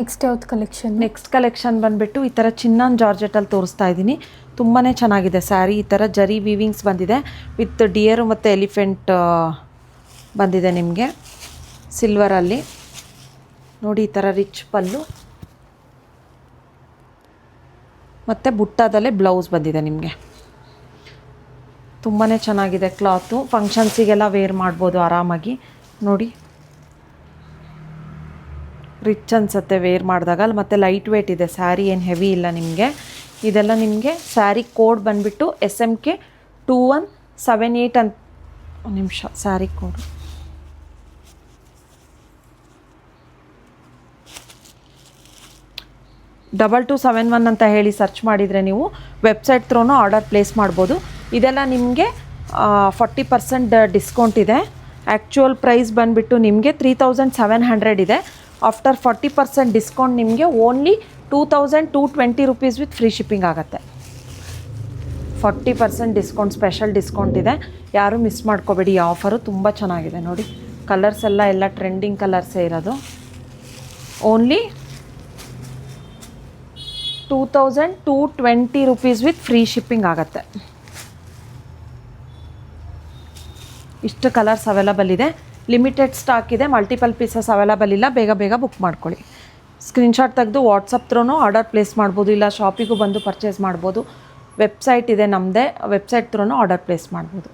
Next ಯಾವ್ದು collection? Next collection ಬಂದುಬಿಟ್ಟು ಈ ಥರ ಚಿನ್ನಾನ್ ಜಾರ್ಜೆಟಲ್ಲಿ ತೋರಿಸ್ತಾ ಇದ್ದೀನಿ. ತುಂಬಾ ಚೆನ್ನಾಗಿದೆ ಸ್ಯಾರಿ. ಈ ಥರ ಜರಿ ವೀವಿಂಗ್ಸ್ ಬಂದಿದೆ ವಿತ್ ಡಿಯರು ಮತ್ತು ಎಲಿಫೆಂಟ್ ಬಂದಿದೆ ನಿಮಗೆ ಸಿಲ್ವರಲ್ಲಿ. ನೋಡಿ ಈ ಥರ ರಿಚ್ ಪಲ್ಲು ಮತ್ತು ಬುಟ್ಟಾದಲ್ಲೇ ಬ್ಲೌಸ್ ಬಂದಿದೆ ನಿಮಗೆ. ತುಂಬಾ ಚೆನ್ನಾಗಿದೆ ಕ್ಲಾತು. ಫಂಕ್ಷನ್ಸಿಗೆಲ್ಲ ವೇರ್ ಮಾಡ್ಬೋದು ಆರಾಮಾಗಿ. ನೋಡಿ ರಿಚ್ ಅನಿಸುತ್ತೆ ವೇರ್ ಮಾಡಿದಾಗ. ಮತ್ತು ಲೈಟ್ ವೇಟ್ ಇದೆ ಸ್ಯಾರಿ, ಏನು ಹೆವಿ ಇಲ್ಲ ನಿಮಗೆ. ಇದೆಲ್ಲ ನಿಮಗೆ ಸ್ಯಾರಿ ಕೋಡ್ ಬಂದುಬಿಟ್ಟು SMK 2178 ಅಂತ. ಒಂದು ನಿಮಿಷ, ಸ್ಯಾರಿ ಕೋಡು $2271 ಅಂತ ಹೇಳಿ ಸರ್ಚ್ ಮಾಡಿದರೆ ನೀವು ವೆಬ್ಸೈಟ್ ಥ್ರೂನು ಆರ್ಡರ್ ಪ್ಲೇಸ್ ಮಾಡ್ಬೋದು. ಇದೆಲ್ಲ ನಿಮಗೆ 40% ಡಿಸ್ಕೌಂಟ್ ಇದೆ. ಆ್ಯಕ್ಚುಯಲ್ ಪ್ರೈಸ್ ಬಂದುಬಿಟ್ಟು ನಿಮಗೆ 3700 ಇದೆ. ಆಫ್ಟರ್ 40% ಡಿಸ್ಕೌಂಟ್ ನಿಮಗೆ only 2220 rupees with free shipping ಆಗುತ್ತೆ. 40% ಡಿಸ್ಕೌಂಟ್, ಸ್ಪೆಷಲ್ ಡಿಸ್ಕೌಂಟ್ ಇದೆ. ಯಾರೂ ಮಿಸ್ ಮಾಡ್ಕೋಬೇಡಿ. ಈ ಆಫರು ತುಂಬ ಚೆನ್ನಾಗಿದೆ. ನೋಡಿ ಕಲರ್ಸ್ ಎಲ್ಲ ಟ್ರೆಂಡಿಂಗ್ ಕಲರ್ಸೇ ಇರೋದು. Only 2220 rupees with free shipping ಆಗುತ್ತೆ. ಇಷ್ಟು ಕಲರ್ಸ್ ಅವೈಲಬಲ್ ಇದೆ. ಲಿಮಿಟೆಡ್ ಸ್ಟಾಕ್ ಇದೆ. ಮಲ್ಟಿಪಲ್ ಪೀಸಸ್ ಅವೈಲಬಲ್ ಇಲ್ಲ. ಬೇಗ ಬುಕ್ ಮಾಡ್ಕೊಳ್ಳಿ. ಸ್ಕ್ರೀನ್ಶಾಟ್ ತೆಗೆದು ವಾಟ್ಸಪ್ ಥ್ರೂನು ಆರ್ಡರ್ ಪ್ಲೇಸ್ ಮಾಡ್ಬೋದು, ಇಲ್ಲ ಶಾಪಿಗೂ ಬಂದು ಪರ್ಚೇಸ್ ಮಾಡ್ಬೋದು. ವೆಬ್ಸೈಟ್ ಇದೆ ನಮ್ಮದೇ, ವೆಬ್ಸೈಟ್ ಥ್ರೂನು ಆರ್ಡರ್ ಪ್ಲೇಸ್ ಮಾಡ್ಬೋದು.